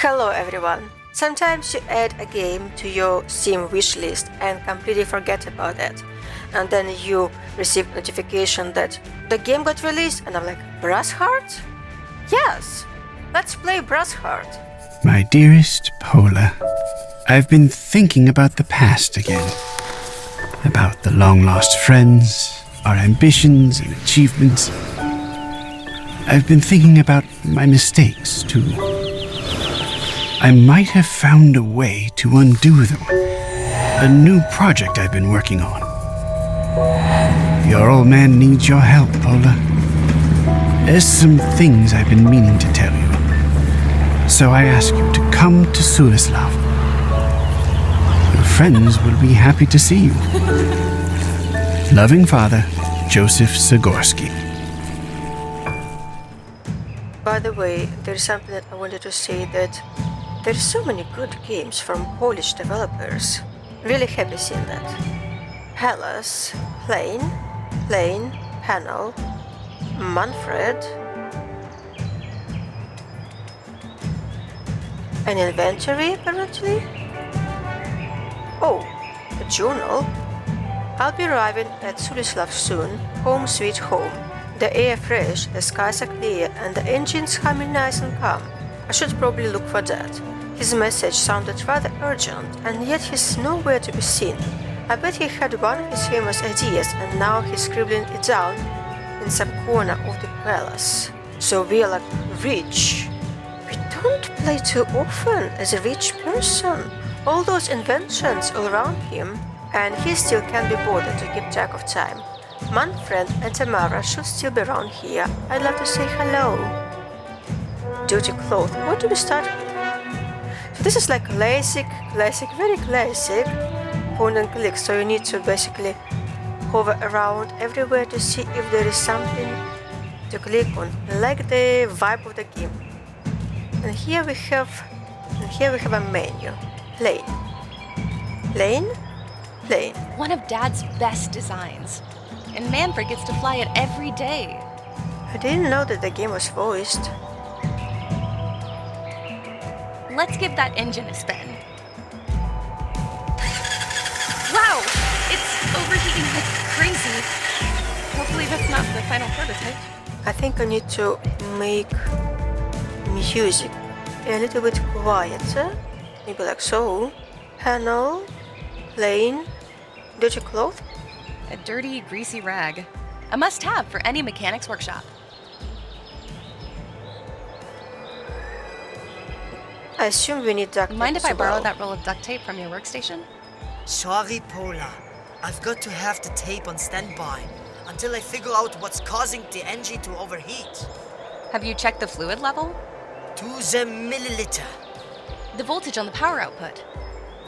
Hello everyone! Sometimes you add a game to your Steam wishlist and completely forget about it. And then you receive notification that the game got released and I'm like, Brassheart? Yes! Let's play Brassheart! My dearest Pola, I've been thinking about the past again. About the long-lost friends, our ambitions and achievements. I've been thinking about my mistakes, too. I might have found a way to undo them. A new project I've been working on. Your old man needs your help, Pola. There's some things I've been meaning to tell you. So I ask you to come to Sulislav. Your friends will be happy to see you. Loving father, Joseph Zagorsky. By the way, there's something that I wanted to say, that there's so many good games from Polish developers. Really happy seeing that. Hellas, Plane, Panel, Manfred, an inventory apparently? Oh, a journal. I'll be arriving at Sulislav soon, home sweet home. The air fresh, the skies are clear, and the engines humming nice and calm. I should probably look for that. His message sounded rather urgent, and yet he's nowhere to be seen. I bet he had one of his famous ideas, and now he's scribbling it down in some corner of the palace. So we are like rich. We don't play too often as a rich person. All those inventions all around him, and he still can't be bothered to keep track of time. Manfred and Tamara should still be around here. I'd love to say hello. Dirty cloth. What do we start with? So this is like classic, very classic point and click. So you need to basically hover around everywhere to see if there is something to click on, like the vibe of the game. And here we have a menu. Plane. One of Dad's best designs. And Manfred gets to fly it every day. I didn't know that the game was voiced. Let's give that engine a spin. Wow! It's overheating like crazy. Hopefully that's not the final prototype. I think I need to make music a little bit quieter. Maybe like so. Panel, plane, dirty cloth. A dirty, greasy rag. A must-have for any mechanics workshop. I assume we need duct tape. Mind if I as borrow well. that roll of duct tape from your workstation? Sorry, Pola. I've got to have the tape on standby until I figure out what's causing the engine to overheat. Have you checked the fluid level? To the milliliter. The voltage on the power output?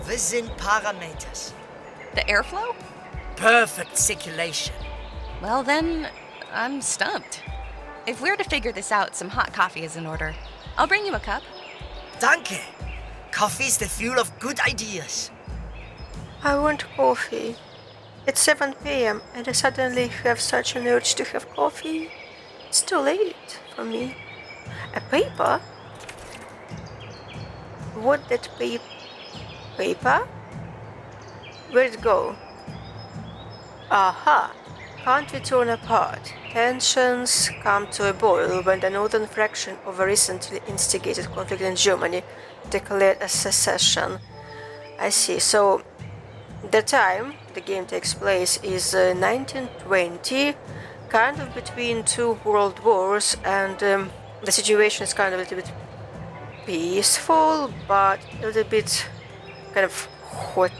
Within parameters. The airflow? Perfect circulation. Well then, I'm stumped. If we're to figure this out, some hot coffee is in order. I'll bring you a cup. Danke. Coffee's the fuel of good ideas. I want coffee. It's 7 p.m. and I suddenly have such an urge to have coffee. It's too late for me. A paper? What that paper? Where'd it go? Aha! Can't we turn apart? Tensions come to a boil when the northern fraction of a recently instigated conflict in Germany declared a secession. I see. So, the time the game takes place is 1920, kind of between two world wars, and the situation is kind of a little bit peaceful, but a little bit kind of hot.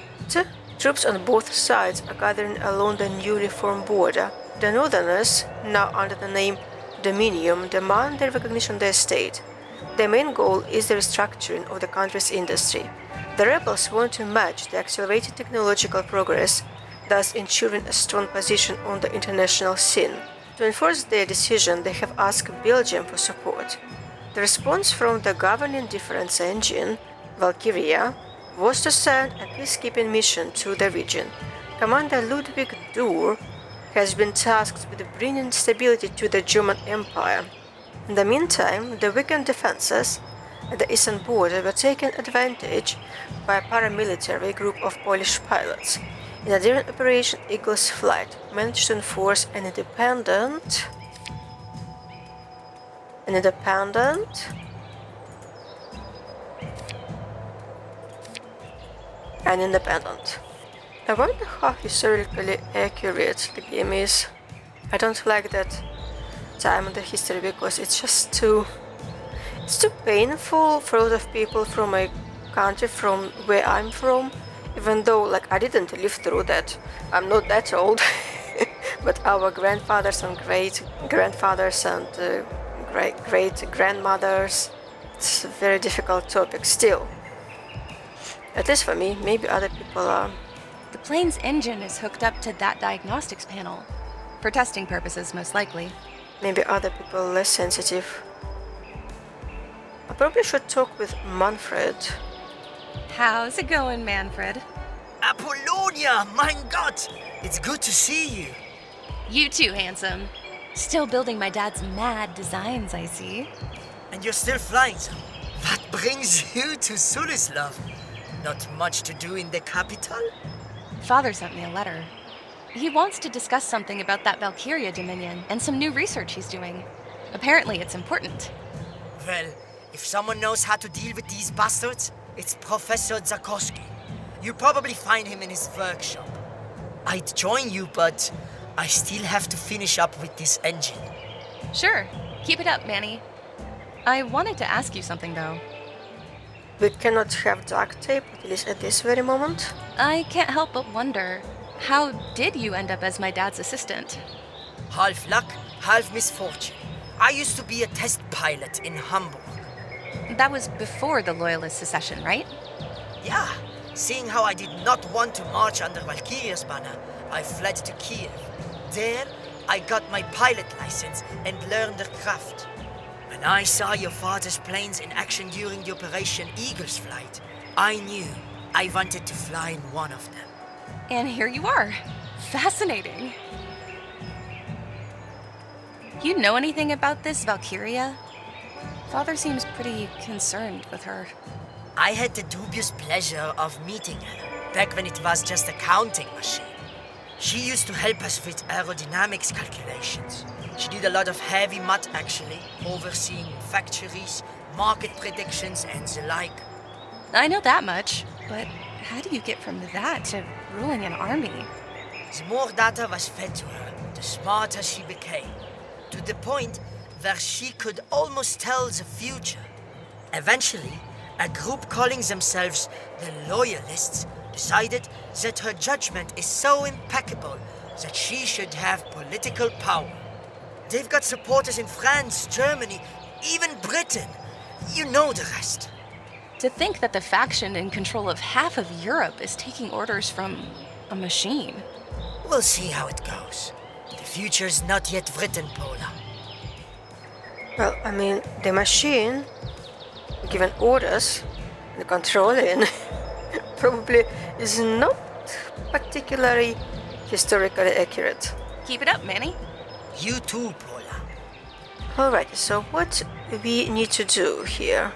Troops on both sides are gathering along the newly formed border. The Northerners, now under the name Dominium, demand their recognition of their state. Their main goal is the restructuring of the country's industry. The rebels want to match the accelerated technological progress, thus ensuring a strong position on the international scene. To enforce their decision, they have asked Belgium for support. The response from the governing defense engine, Valkyria, was to send a peacekeeping mission to the region. Commander Ludwig Durr has been tasked with bringing stability to the German Empire. In the meantime, the weakened defenses at the eastern border were taken advantage by a paramilitary group of Polish pilots. In a daring Operation Eagle's Flight, managed to enforce an independent. I wonder how historically accurate the game is. I don't like that time in the history because it's just too painful for a lot of people from my country, from where I'm from, even though like I didn't live through that. I'm not that old, but our grandfathers and great grandfathers and great grandmothers, it's a very difficult topic still. At least for me, maybe other people are. The plane's engine is hooked up to that diagnostics panel. For testing purposes, most likely. Maybe other people are less sensitive. I probably should talk with Manfred. How's it going, Manfred? Apollonia, mein Gott! It's good to see you. You too, handsome. Still building my dad's mad designs, I see. And you're still flying, so what brings you to Sulislav? Not much to do in the capital? Father sent me a letter. He wants to discuss something about that Valkyria Dominion and some new research he's doing. Apparently it's important. Well, if someone knows how to deal with these bastards, it's Professor Zakowski. You'll probably find him in his workshop. I'd join you, but I still have to finish up with this engine. Sure. Keep it up, Manny. I wanted to ask you something, though. We cannot have duct tape, at least at this very moment. I can't help but wonder, how did you end up as my dad's assistant? Half luck, half misfortune. I used to be a test pilot in Hamburg. That was before the Loyalist secession, right? Yeah, seeing how I did not want to march under Valkyria's banner, I fled to Kiev. There, I got my pilot license and learned the craft. When I saw your father's planes in action during the Operation Eagle's Flight, I knew I wanted to fly in one of them. And here you are. Fascinating. You know anything about this Valkyria? Father seems pretty concerned with her. I had the dubious pleasure of meeting her, back when it was just a counting machine. She used to help us with aerodynamics calculations. She did a lot of heavy math, actually, overseeing factories, market predictions, and the like. I know that much, but how do you get from that to ruling an army? The more data was fed to her, the smarter she became, to the point where she could almost tell the future. Eventually, a group calling themselves the Loyalists decided that her judgment is so impeccable that she should have political power. They've got supporters in France, Germany, even Britain. You know the rest. To think that the faction in control of half of Europe is taking orders from a machine. We'll see how it goes. The future's not yet written, Pola. Well, I mean, the machine, given orders and controlling, probably is not particularly historically accurate. Keep it up, Manny. You too, Pola. Alright, so what we need to do here?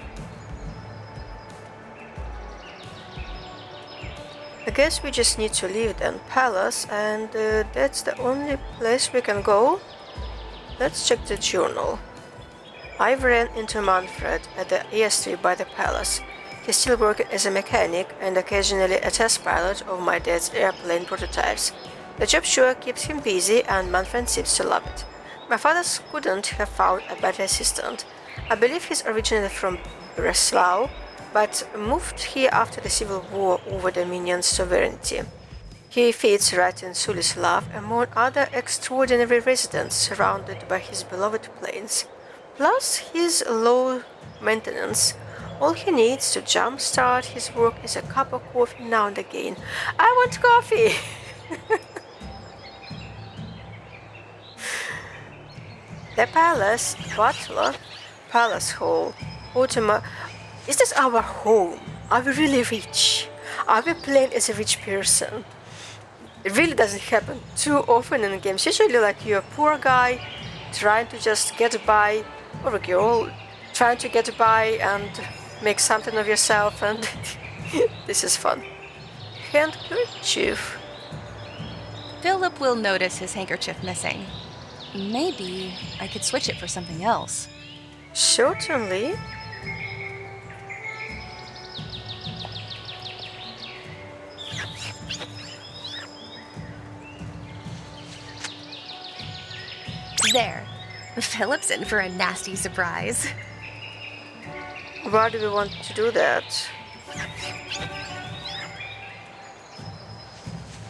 I guess we just need to leave the palace, and that's the only place we can go. Let's check the journal. I ran into Manfred at the airstrip by the palace. He's still working as a mechanic and occasionally a test pilot of my dad's airplane prototypes. The job sure keeps him busy, and Manfred seems to love it. My father couldn't have found a better assistant. I believe he's originally from Breslau, but moved here after the civil war over Dominion's sovereignty. He fits right in Sulislav among other extraordinary residents surrounded by his beloved planes. Plus his low maintenance. All he needs to jumpstart his work is a cup of coffee now and again. I want coffee! The palace, butler, palace hall, is this our home? Are we really rich? Are we playing as a rich person? It really doesn't happen too often in games. Usually like you're a poor guy trying to just get by, or a girl trying to get by, and make something of yourself, and this is fun. Handkerchief. Philip will notice his handkerchief missing. Maybe I could switch it for something else. Certainly. There. Philip's in for a nasty surprise. Why do we want to do that?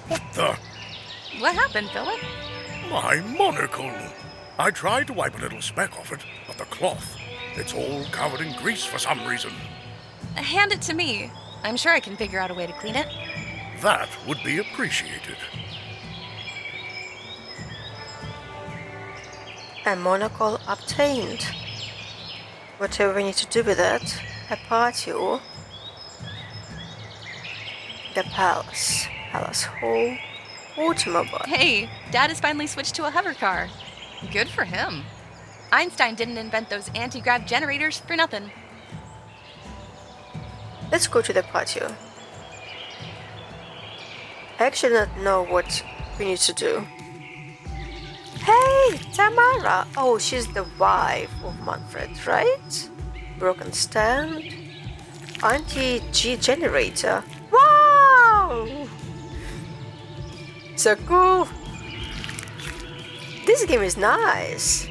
What the? What happened, Philip? My monocle. I tried to wipe a little speck off it, but the cloth, it's all covered in grease for some reason. Hand it to me. I'm sure I can figure out a way to clean it. That would be appreciated. A monocle obtained. Whatever we need to do with that, a party or the palace. Palace Hall. Automobile. Hey, Dad has finally switched to a hover car. Good for him. Einstein didn't invent those anti-grav generators for nothing. Let's go to the patio. I actually don't know what we need to do. Hey, Tamara! Oh, she's the wife of Manfred, right? Broken stand. Anti-G generator. Wow! So cool! This game is nice.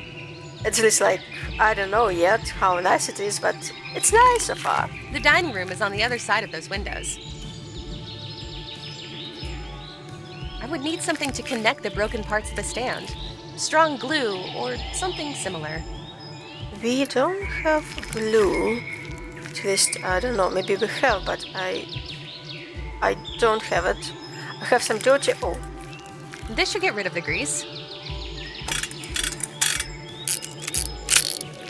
At least, like, I don't know yet how nice it is, but it's nice so far. The dining room is on the other side of those windows. I would need something to connect the broken parts of the stand. Strong glue or something similar. We don't have glue. At least, I don't know, maybe we have, but I don't have it. I have some dirty... Oh, This should get rid of the grease.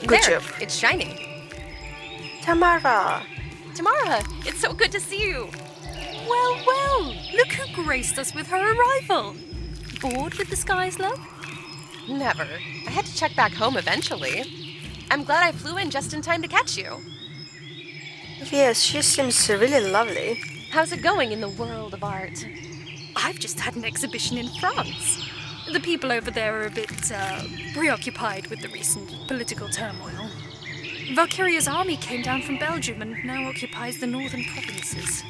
Good There, job. it's shining. Tamara! Tamara, it's so good to see you. Well, well, look who graced us with her arrival. Bored with the skies, love? Never. I had to check back home eventually. I'm glad I flew in just in time to catch you. Yes, she seems really lovely. How's it going in the world of art? I've just had an exhibition in France. The people over there are a bit preoccupied with the recent political turmoil. Valkyria's army came down from Belgium and now occupies the northern provinces.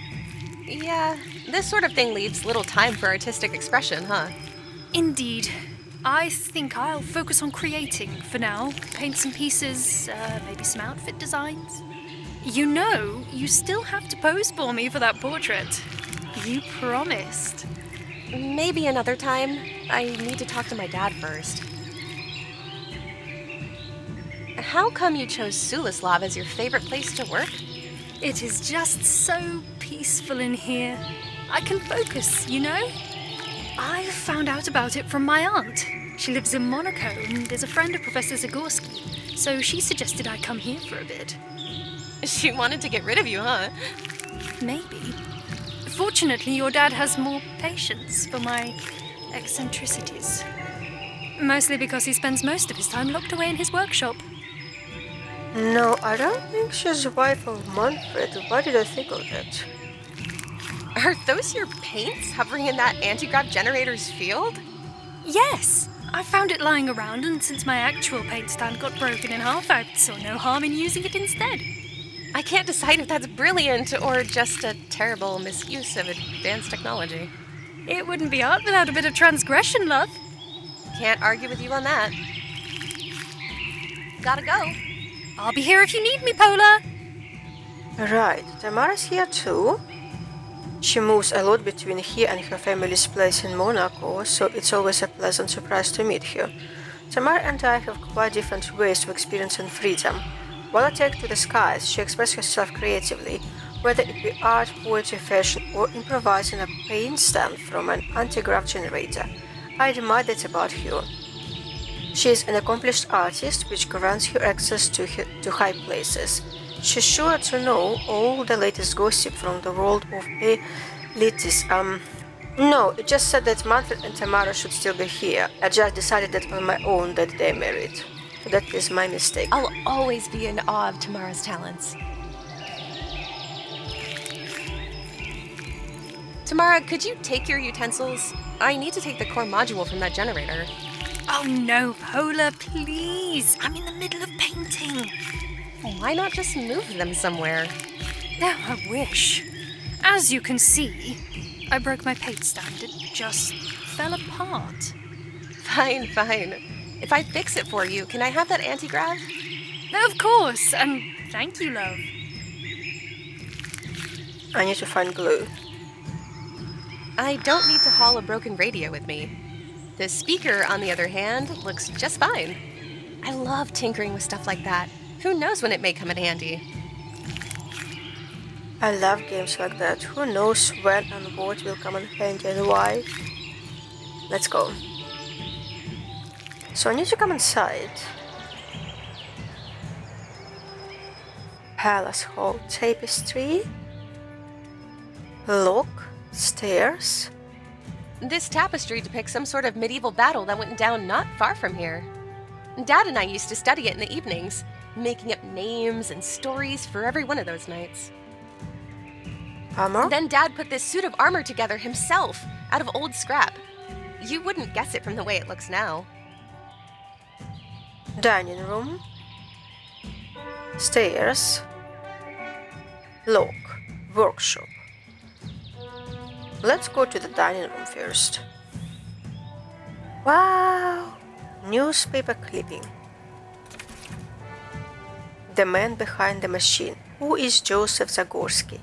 Yeah, this sort of thing leaves little time for artistic expression, huh? Indeed. I think I'll focus on creating for now. Paint some pieces, maybe some outfit designs. You know, you still have to pose for me for that portrait. You promised. Maybe another time. I need to talk to my dad first. How come you chose Sulislav as your favorite place to work? It is just so peaceful in here. I can focus, you know? I found out about it from my aunt. She lives in Monaco and is a friend of Professor Zagorski, so she suggested I come here for a bit. She wanted to get rid of you, huh? Maybe. Fortunately, your dad has more patience for my eccentricities. Mostly because he spends most of his time locked away in his workshop. No, I don't think she's the wife of Manfred. Why did I think of that? Are those your paints hovering in that anti-grav generator's field? Yes! I found it lying around, and since my actual paint stand got broken in half, I saw no harm in using it instead. I can't decide if that's brilliant or just a terrible misuse of advanced technology. It wouldn't be art without a bit of transgression, love. Can't argue with you on that. Gotta go. I'll be here if you need me, Pola. Right, Tamara's here too. She moves a lot between here and her family's place in Monaco, so it's always a pleasant surprise to meet her. Tamara and I have quite different ways of experiencing freedom. While attached to the skies, she expresses herself creatively, whether it be art, poetry, fashion, or improvising a paint stand from an anti-grav generator. I admire that about her. She is an accomplished artist, which grants her access to high places. She's sure to know all the latest gossip from the world of elitism. No, it just said that Manfred and Tamara should still be here. I just decided that on my own that they're married. That is my mistake. I'll always be in awe of Tamara's talents. Tamara, could you take your utensils? I need to take the core module from that generator. Oh no, Pola, please. I'm in the middle of painting. Why not just move them somewhere? No, I wish. As you can see, I broke my paint stand. It just fell apart. Fine, fine. If I fix it for you, can I have that anti-grav? Of course, and thank you, love. I need to find glue. I don't need to haul a broken radio with me. The speaker, on the other hand, looks just fine. I love tinkering with stuff like that. Who knows when it may come in handy? I love games like that. Who knows when and what will come in handy and why? Let's go. So I need to come inside. Palace hall tapestry. Lock. Stairs. This tapestry depicts some sort of medieval battle that went down not far from here. Dad and I used to study it in the evenings, making up names and stories for every one of those nights. Armor. Then Dad put this suit of armor together himself, out of old scrap. You wouldn't guess it from the way it looks now. Dining room. Stairs. Lock. Workshop. Let's go to the dining room first. Wow! Newspaper clipping. The man behind the machine. Who is Joseph Zagorski?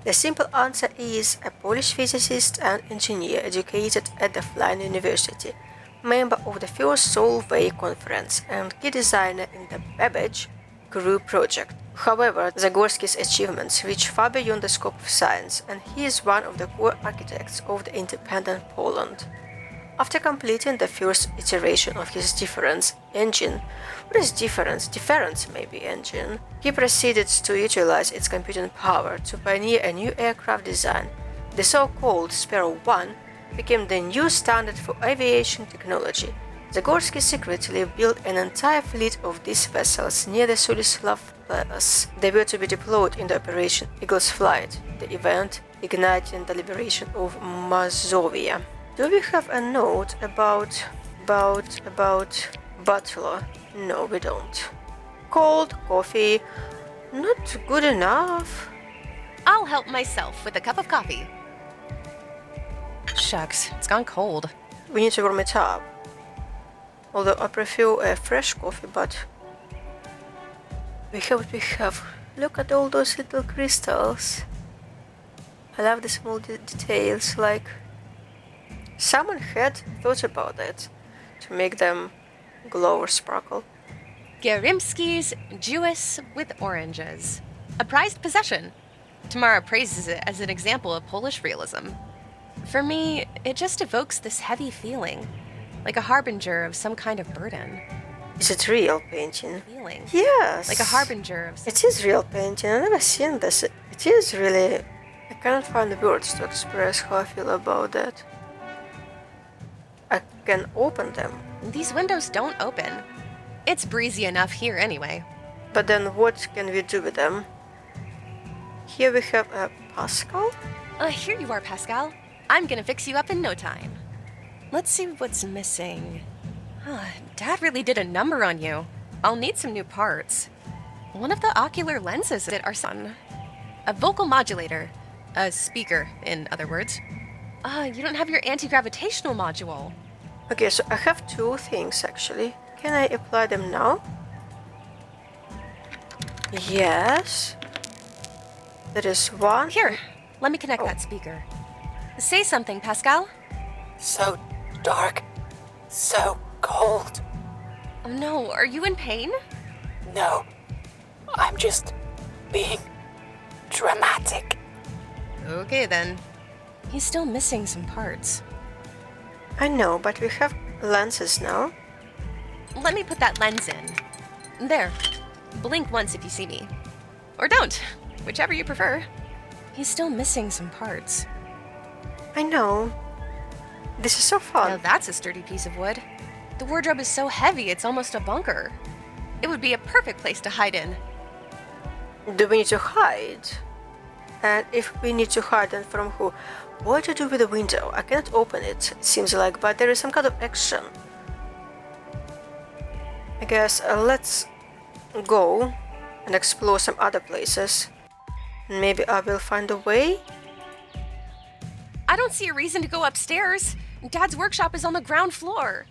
The simple answer is a Polish physicist and engineer educated at the Flying University, member of the first Solvay Conference and key designer in the Babbage Group project. However, Zagorski's achievements reach far beyond the scope of science, and he is one of the core architects of the independent Poland. After completing the first iteration of his difference engine, engine, he proceeded to utilize its computing power to pioneer a new aircraft design. The so-called Sparrow 1 became the new standard for aviation technology. Zagorski secretly built an entire fleet of these vessels near the Sulislav Palace. They were to be deployed in the Operation Eagle's Flight, the event igniting the liberation of Mazovia. Do we have a note about butler? No, we don't. Cold coffee, not good enough. I'll help myself with a cup of coffee. Shucks, it's gone cold. We need to warm it up. Although I prefer a fresh coffee, but we have what we have. Look at all those little crystals. I love the small details, like someone had thought about it to make them glow or sparkle. Gerimski's Jewess with oranges. A prized possession. Tamara praises it as an example of Polish realism. For me, it just evokes this heavy feeling, like a harbinger of some kind of burden. Is it real painting? Feeling. Yes. Like a harbinger of... It is real painting. I've never seen this. It is really... I cannot find the words to express how I feel about that. I can open them. These windows don't open. It's breezy enough here anyway. But then what can we do with them? Here we have a Pascal. Here you are, Pascal. I'm gonna fix you up in no time. Let's see what's missing. Dad really did a number on you. I'll need some new parts. One of the ocular lenses at our son. A vocal modulator. A speaker, in other words. You don't have your anti-gravitational module. Okay, so I have two things actually. Can I apply them now? Yes. There is one. Here, let me connect that speaker. Say something, Pascal. So dark. So cold. Oh no, are you in pain? No. I'm just being dramatic. Okay then. He's still missing some parts. I know, but we have lenses now. Let me put that lens in. There. Blink once if you see me. Or don't, whichever you prefer. He's still missing some parts. I know. This is so Now fun. that's a sturdy piece of wood. The wardrobe is so heavy it's almost a bunker. It would be a perfect place to hide in. Do we need to hide? And if we need to hide, then from who? What to do with the window? I cannot open it, it seems like, but there is some kind of action. I guess let's go and explore some other places. Maybe I will find a way? I don't see a reason to go upstairs. Dad's workshop is on the ground floor.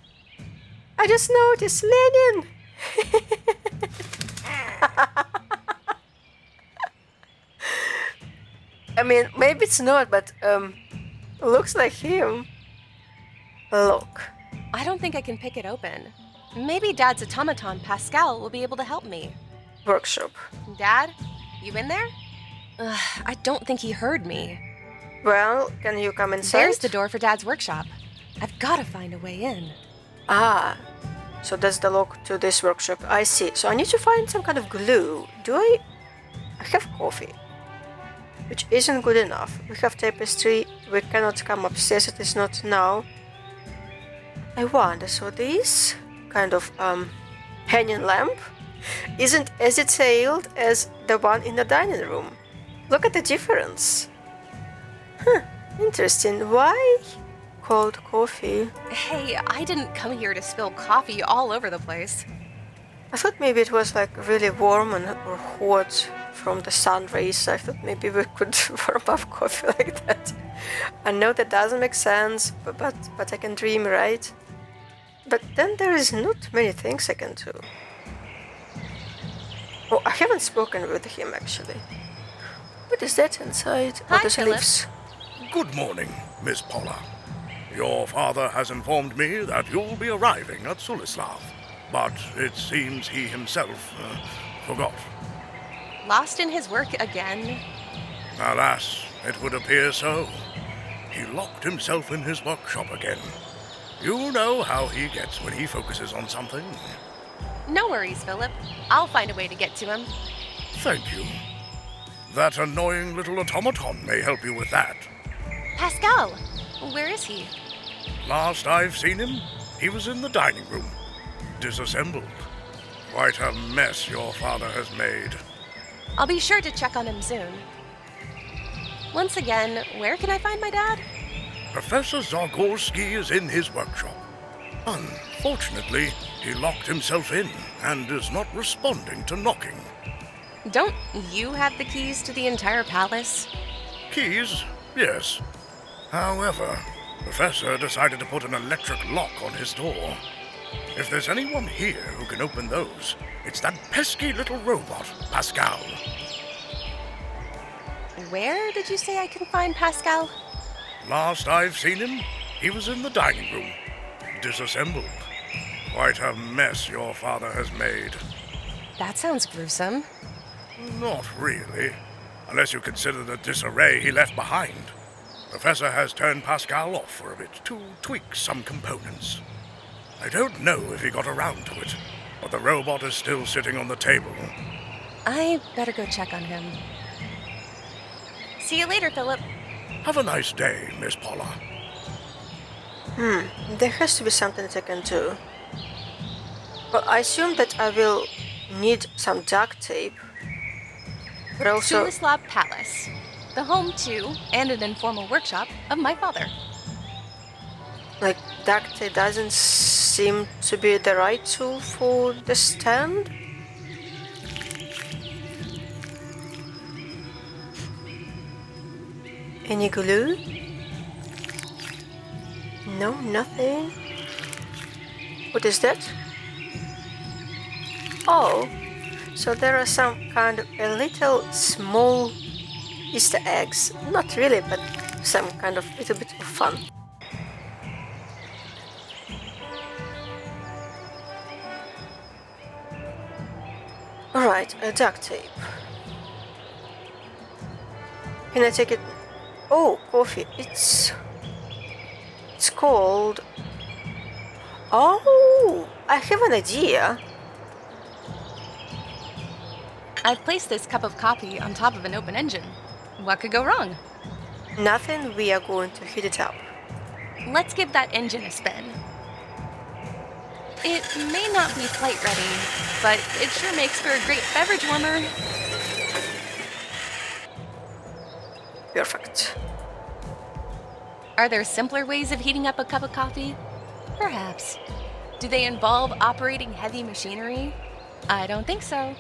I just noticed Lenin! I mean, maybe it's not, but looks like him. Look. I don't think I can pick it open. Maybe Dad's automaton, Pascal, will be able to help me. Workshop. Dad? You in there? I don't think he heard me. Well, can you come inside? There's the door for Dad's workshop. I've got to find a way in. Ah, so that's the lock to this workshop. I see. So I need to find some kind of glue. Do I have coffee, which isn't good enough. We have tapestry. We cannot come upstairs. It is not now. I wonder, so this kind of hanging lamp isn't as detailed as the one in the dining room. Look at the difference. Huh, interesting. Why cold coffee? Hey, I didn't come here to spill coffee all over the place. I thought maybe it was like really warm or hot from the sun rays. I thought maybe we could warm up coffee like that. I know that doesn't make sense, but I can dream, right? But then there is not many things I can do. Oh, I haven't spoken with him actually. What is that inside? Hi, those Philip. leaves? Good morning, Miss Pola. Your father has informed me that you'll be arriving at Sulislav, but it seems he himself forgot. Lost in his work again? Alas, it would appear so. He locked himself in his workshop again. You know how he gets when he focuses on something. No worries, Philip. I'll find a way to get to him. Thank you. That annoying little automaton may help you with that. Pascal! Where is he? Last I've seen him, he was in the dining room, disassembled. Quite a mess your father has made. I'll be sure to check on him soon. Once again, where can I find my dad? Professor Zagorski is in his workshop. Unfortunately, he locked himself in and is not responding to knocking. Don't you have the keys to the entire palace? Keys? Yes. However, Professor decided to put an electric lock on his door. If there's anyone here who can open those, it's that pesky little robot, Pascal. Where did you say I can find Pascal? Last I've seen him, he was in the dining room, disassembled. Quite a mess your father has made. That sounds gruesome. Not really, unless you consider the disarray he left behind. Professor has turned Pascal off for a bit to tweak some components. I don't know if he got around to it, but the robot is still sitting on the table. I better go check on him. See you later, Philip. Have a nice day, Miss Pola. There has to be something that I can do. Well, I assume that I will need some duct tape. But also, Sulislav Palace, the home to and an informal workshop of my father. like, duct tape doesn't seem to be the right tool for the stand. Any glue? No, nothing. What is that? Oh, so there are some kind of a little small Easter eggs. Not really, but some kind of little bit of fun. Alright, a duct tape. Can I take it? Oh, coffee. It's cold. Oh, I have an idea. I've placed this cup of coffee on top of an open engine. What could go wrong? Nothing, we are going to heat it up. Let's give that engine a spin. It may not be flight ready, but it sure makes for a great beverage warmer. Perfect. Are there simpler ways of heating up a cup of coffee? Perhaps. Do they involve operating heavy machinery? I don't think so.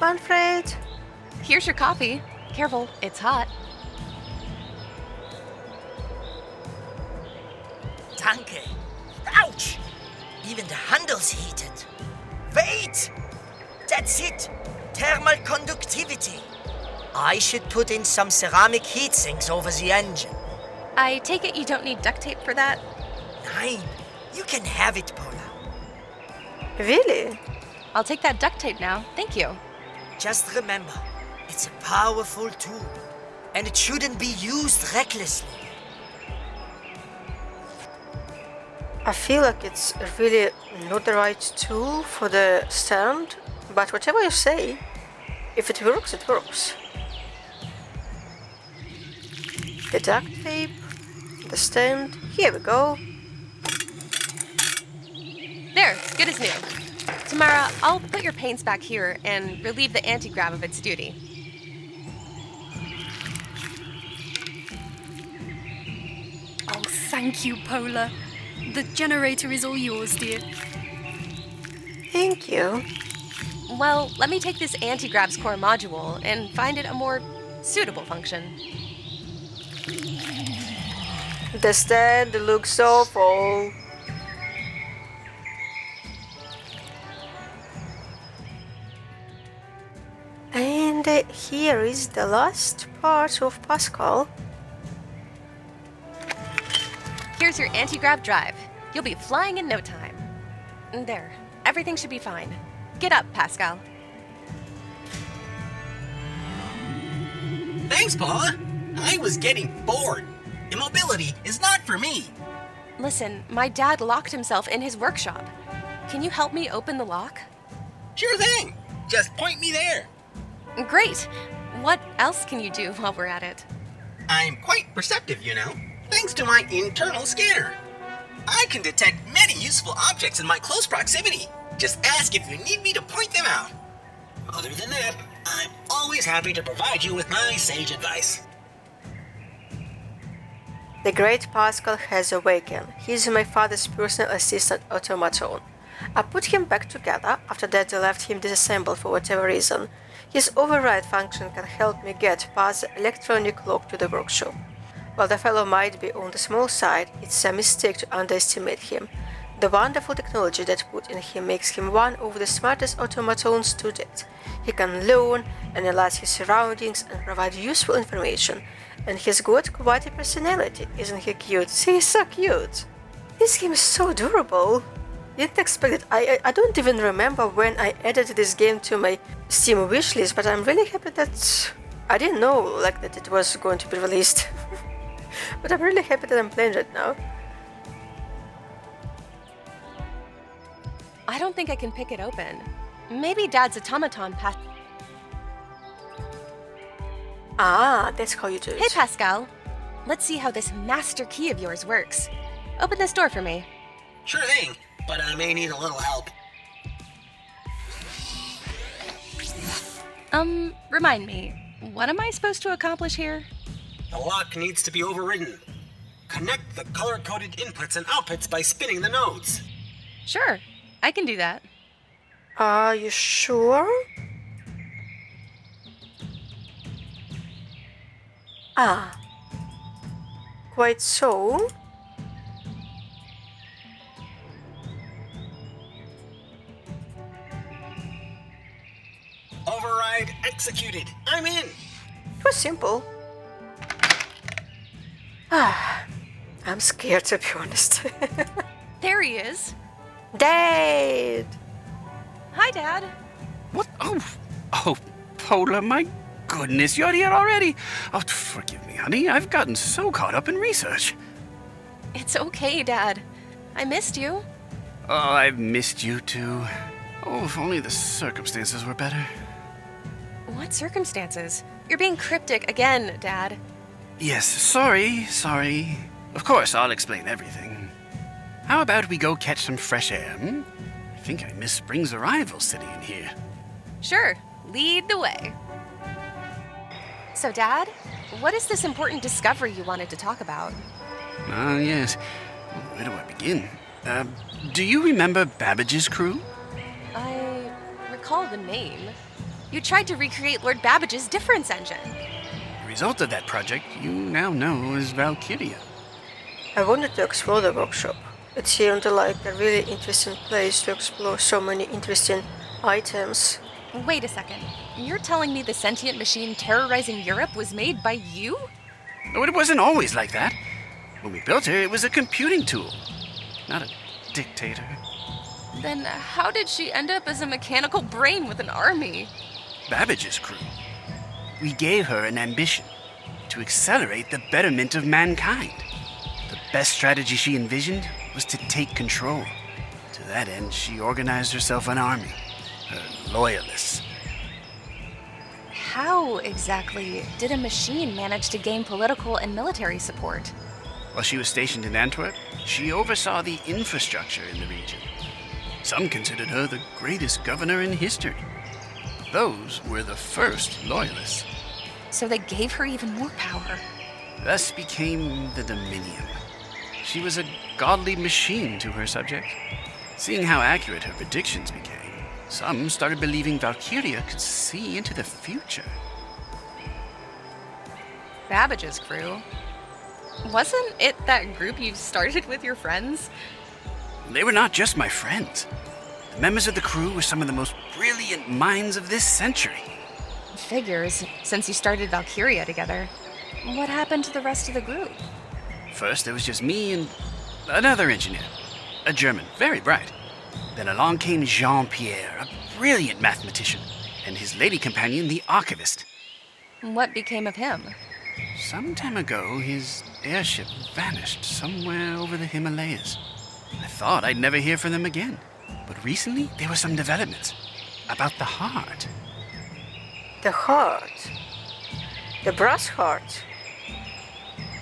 Manfred? Here's your coffee. Careful, it's hot. Danke. Ouch! Even the handle's heated. Wait! That's it! Thermal conductivity. I should put in some ceramic heat sinks over the engine. I take it you don't need duct tape for that? Nein, you can have it, Pola. Really? I'll take that duct tape now, thank you. Just remember, it's a powerful tool, and it shouldn't be used recklessly. I feel like it's really not the right tool for the stand, but whatever you say, if it works, it works. The duct tape, the stand, here we go. There, good as new. Tamara, I'll put your paints back here and relieve the anti-grav of its duty. Oh, thank you, Pola. The generator is all yours, dear. Thank you. Well, let me take this anti-grav's core module and find it a more suitable function. The stand looks awful. And here is the last part of Pascal. Here's your anti-grav drive. You'll be flying in no time. There, everything should be fine. Get up, Pascal. Thanks, Paula. I was getting bored. Immobility is not for me. Listen, my dad locked himself in his workshop. Can you help me open the lock? Sure thing. Just point me there. Great. What else can you do while we're at it? I'm quite perceptive, you know, thanks to my internal scanner. I can detect many useful objects in my close proximity. Just ask if you need me to point them out. Other than that, I'm always happy to provide you with my sage advice. The great Pascal has awakened. He is my father's personal assistant automaton. I put him back together after Daddy left him disassembled for whatever reason. His override function can help me get past the electronic lock to the workshop. While the fellow might be on the small side, it's a mistake to underestimate him. The wonderful technology that put in him makes him one of the smartest automatons to date. He can learn, analyze his surroundings, and provide useful information. And he's got quite a personality, isn't he cute? He's so cute! This game is so durable! Didn't expect it. I don't even remember when I added this game to my Steam wishlist, but I'm really happy that I didn't know that it was going to be released. But I'm really happy that I'm playing it now. I don't think I can pick it open. Maybe Dad's automaton passed. Ah, that's how you do it. Hey, Pascal. Let's see how this master key of yours works. Open this door for me. Sure thing, but I may need a little help. Remind me, what am I supposed to accomplish here? The lock needs to be overridden. Connect the color-coded inputs and outputs by spinning the nodes. Sure, I can do that. Are you sure? Ah. Quite so. Override executed. I'm in. It was simple. Ah. I'm scared, to be honest. There he is. Dad! Hi, Dad. What? Oh, Pola, my goodness, you're here already. Oh, forgive me, honey. I've gotten so caught up in research. It's okay, Dad. I missed you. Oh, I've missed you too. Oh, if only the circumstances were better. What circumstances? You're being cryptic again, Dad. Yes, sorry. Of course, I'll explain everything. How about we go catch some fresh air, hmm? I think I miss spring's arrival sitting in here. Sure, lead the way. So, Dad, what is this important discovery you wanted to talk about? Ah, yes. Where do I begin? Do you remember Babbage's crew? I recall the name. You tried to recreate Lord Babbage's difference engine. The result of that project you now know as Valkyria. I wanted to explore the workshop. It seemed like a really interesting place to explore so many interesting items. Wait a second. You're telling me the sentient machine terrorizing Europe was made by you? No, it wasn't always like that. When we built her, it was a computing tool, not a dictator. Then how did she end up as a mechanical brain with an army? Babbage's crew. We gave her an ambition to accelerate the betterment of mankind. The best strategy she envisioned was to take control. To that end, she organized herself an army, her loyalists. How exactly did a machine manage to gain political and military support? While she was stationed in Antwerp, she oversaw the infrastructure in the region. Some considered her the greatest governor in history. Those were the first loyalists. So they gave her even more power. Thus became the Dominion. She was a godly machine to her subjects. Seeing how accurate her predictions became, some started believing Valkyria could see into the future. Babbage's crew? Wasn't it that group you started with your friends? They were not just my friends. The members of the crew were some of the most brilliant minds of this century. Figures, since you started Valkyria together. What happened to the rest of the group? First, there was just me and another engineer, a German, very bright. Then along came Jean-Pierre, a brilliant mathematician, and his lady companion, the archivist. What became of him? Some time ago, his airship vanished somewhere over the Himalayas. I thought I'd never hear from them again. But recently, there were some developments about the heart. The heart. The Brassheart.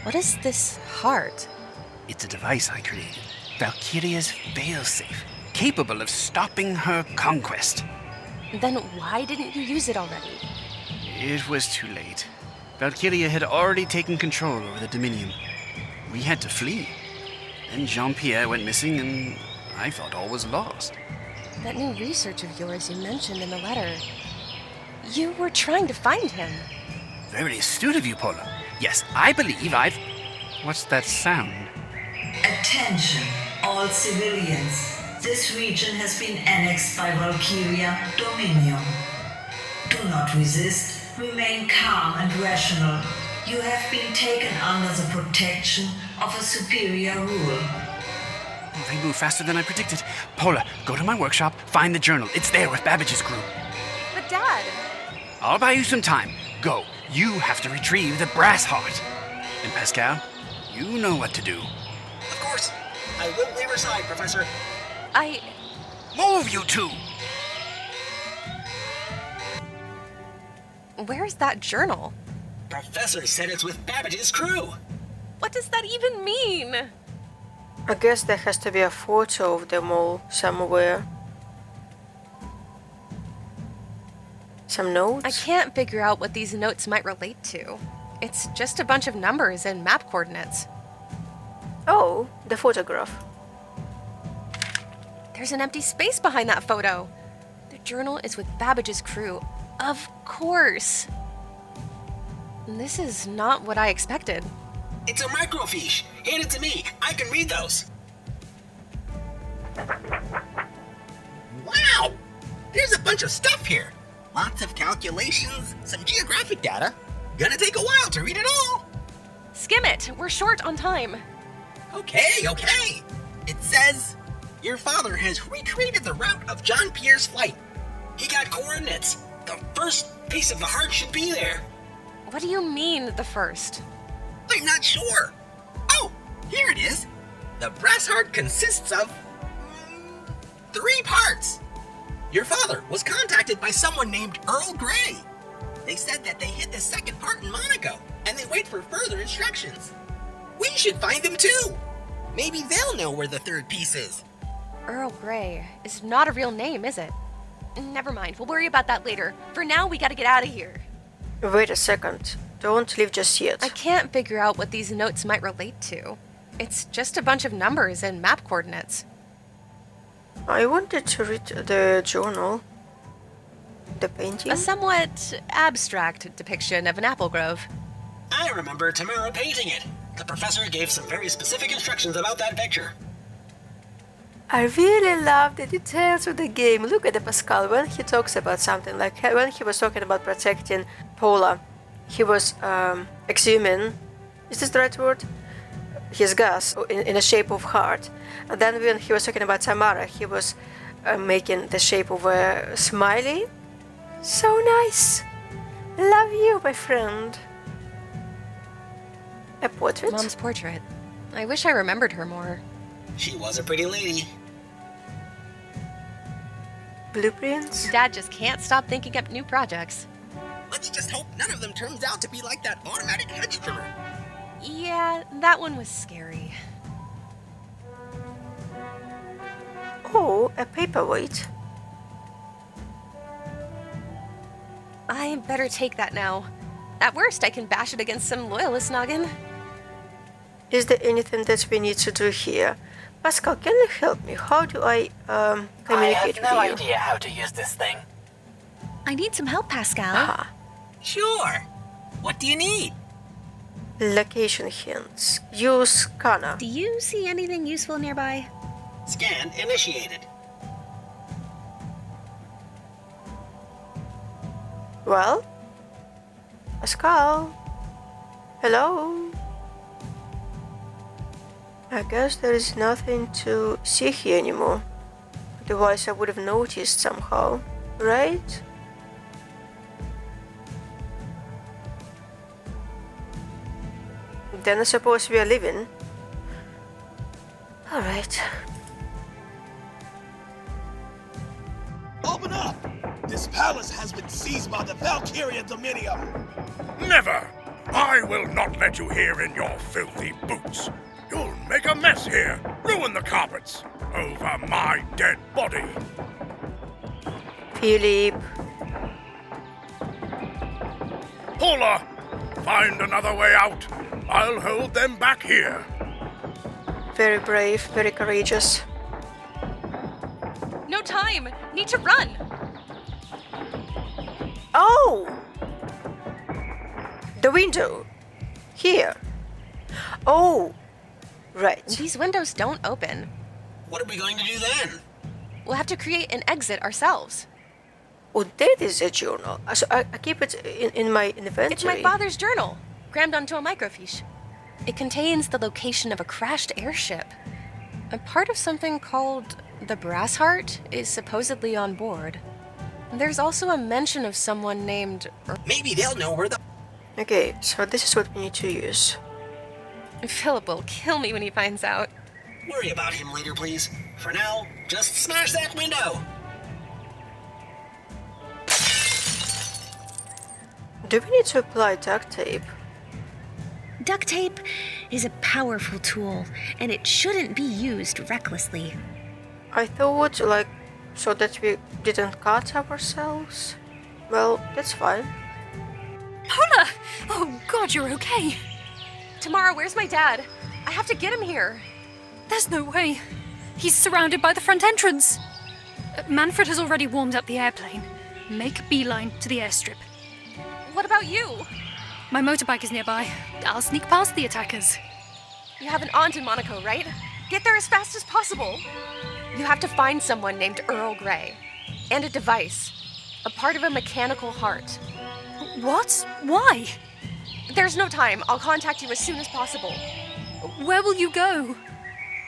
What is this heart? It's a device I created. Valkyria's failsafe, capable of stopping her conquest. Then why didn't you use it already? It was too late. Valkyria had already taken control over the Dominion. We had to flee. Then Jean-Pierre went missing, and I thought all was lost. That new research of yours you mentioned in the letter. You were trying to find him. Very astute of you, Pola. Yes, I believe I've... What's that sound? Attention, all civilians. This region has been annexed by Valkyria Dominion. Do not resist. Remain calm and rational. You have been taken under the protection of a superior rule. Oh, they move faster than I predicted. Pola, go to my workshop, find the journal. It's there with Babbage's crew. But Dad... I'll buy you some time. Go. You have to retrieve the Brassheart. And Pascal, you know what to do. Of course. I won't leave her side, Professor. Move, you two! Where's that journal? Professor said it's with Babbage's crew. What does that even mean? I guess there has to be a photo of them all somewhere. Some notes? I can't figure out what these notes might relate to. It's just a bunch of numbers and map coordinates. Oh, the photograph. There's an empty space behind that photo. The journal is with Babbage's crew. Of course. This is not what I expected. It's a microfiche. Hand it to me. I can read those. Wow! There's a bunch of stuff here. Lots of calculations, some geographic data. Gonna take a while to read it all. Skim it. We're short on time. Okay. It says, your father has recreated the route of Jean-Pierre's flight. He got coordinates. The first piece of the heart should be there. What do you mean, the first? I'm not sure. Oh, here it is. The Brassheart consists of 3 parts. Your father was contacted by someone named Earl Grey. They said that they hid the second part in Monaco, and they wait for further instructions. We should find them too. Maybe they'll know where the third piece is. Earl Grey is not a real name, is it? Never mind. We'll worry about that later. For now, we gotta get out of here. Wait a second. Don't leave just yet. I can't figure out what these notes might relate to. It's just a bunch of numbers and map coordinates. I wanted to read the journal. The painting? A somewhat abstract depiction of an apple grove. I remember Tamara painting it. The professor gave some very specific instructions about that picture. I really love the details of the game. Look at the Pascal when he talks about something, like when he was talking about protecting Pola. He was exhuming, is this the right word? His gas in the shape of heart. And then when he was talking about Tamara, he was making the shape of a smiley. So nice. Love you, my friend. A portrait? Mom's portrait. I wish I remembered her more. She was a pretty lady. Blueprints? Dad just can't stop thinking up new projects. Let's just hope none of them turns out to be like that automatic hedge trimmer. Yeah, that one was scary. Oh, a paperweight. I better take that now. At worst, I can bash it against some loyalist noggin. Is there anything that we need to do here? Pascal, can you help me? How do I communicate I have no with you? idea how to use this thing. I need some help, Pascal. Ah, Sure. What do you need? location hints. Use scanner. Do you see anything useful nearby? Scan initiated. Well? Pascal? Hello? I guess there is nothing to see here anymore. Otherwise I would have noticed somehow, right? Then I suppose we are leaving. Alright. Open up! This palace has been seized by the Valkyria Dominium. Never! I will not let you here in your filthy boots. You'll make a mess here, ruin the carpets, over my dead body. Philip. Pola, find another way out. I'll hold them back here. Very brave, very courageous. No time! Need to run! Oh! The window. Here. Oh! Right. These windows don't open. What are we going to do then? We'll have to create an exit ourselves. Oh, that is a journal. So I keep it in my inventory. It's my father's journal, crammed onto a microfiche. It contains the location of a crashed airship. A part of something called the Brassheart is supposedly on board. There's also a mention of someone named... Maybe they'll know where the... Okay, so this is what we need to use. Philip will kill me when he finds out. Worry about him later, please. For now, just smash that window. Do we need to apply duct tape? Duct tape is a powerful tool, and it shouldn't be used recklessly. I thought, like, so that we didn't cut ourselves. Well, that's fine. Pola! Oh god, you're okay. Tamara, where's my dad? I have to get him here. There's no way. He's surrounded by the front entrance. Manfred has already warmed up the airplane. Make a beeline to the airstrip. What about you? My motorbike is nearby. I'll sneak past the attackers. You have an aunt in Monaco, right? Get there as fast as possible. You have to find someone named Earl Grey. And a device. A part of a mechanical heart. What? Why? There's no time. I'll contact you as soon as possible. Where will you go?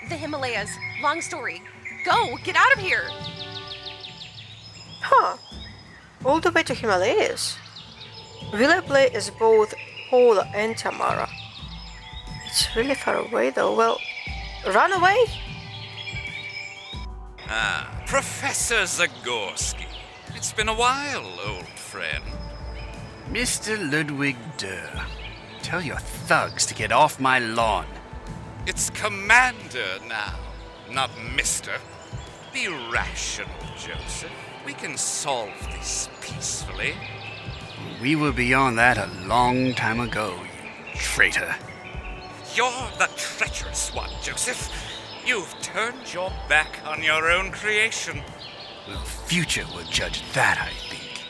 The Himalayas. Long story. Go! Get out of here! Huh. All the way to Himalayas. Will I play as both Pola and Tamara? It's really far away though. Well, run away? Ah, Professor Zagorski. It's been a while, old friend. Mr. Ludwig Durr, tell your thugs to get off my lawn. It's Commander now, not Mister. Be rational, Joseph. We can solve this peacefully. We were beyond that a long time ago, you traitor. You're the treacherous one, Joseph. You've turned your back on your own creation. Well, future will judge that, I think.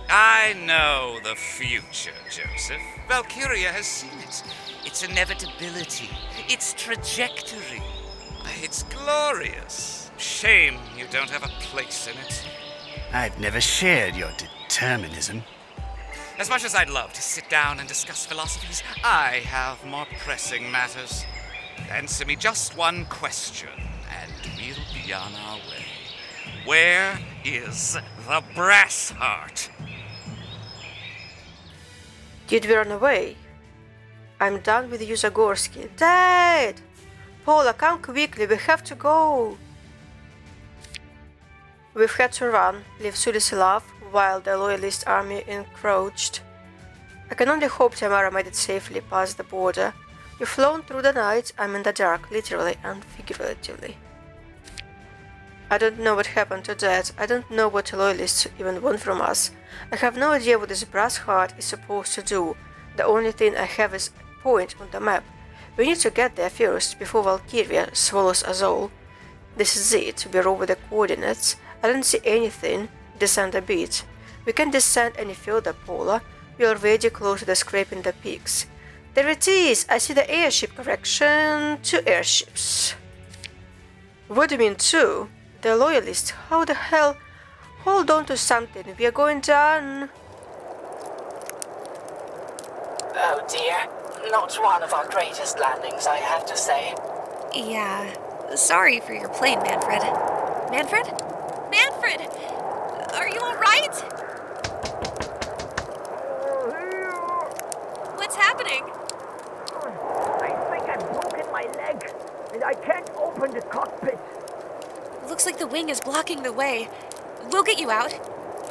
I know the future, Joseph. Valkyria has seen it. Its inevitability, its trajectory. It's glorious. Shame you don't have a place in it. I've never shared your determinism. As much as I'd love to sit down and discuss philosophies, I have more pressing matters. Answer me just one question, and we'll be on our way. Where is the Brassheart? Did we run away? I'm done with you, Zagorski. Dad! Pola, come quickly, we have to go. We've had to run, leave Sudislav while the loyalist army encroached. I can only hope Tamara made it safely past the border. We've flown through the night, I'm in the dark, literally and figuratively. I don't know what happened to Dad, I don't know what the loyalists even want from us. I have no idea what this Brassheart is supposed to do. The only thing I have is a point on the map. We need to get there first, before Valkyria swallows us all. This is it, we roll with the coordinates. I don't see anything. Descend a bit. We can't descend any further, Pola. We're already close to the scraping the peaks. There it is! I see the airship. Correction, 2 airships. What do you mean 2? The loyalists? How the hell? Hold on to something. We are going down. Oh dear. Not one of our greatest landings, I have to say. Yeah. Sorry for your plane, Manfred. Manfred? Manfred! Are you alright? What's happening? I think I've broken my leg, and I can't open the cockpit. Looks like the wing is blocking the way. We'll get you out.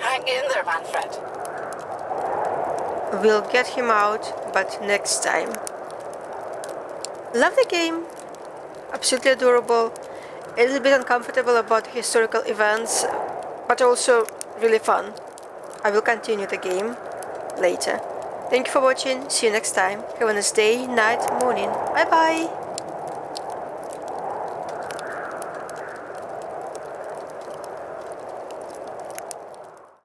Hang in there, Manfred. We'll get him out, but next time. Love the game. Absolutely adorable. A little bit uncomfortable about historical events, but also really fun. I will continue the game later. Thank you for watching. See you next time. Have a nice day, night, morning. Bye bye.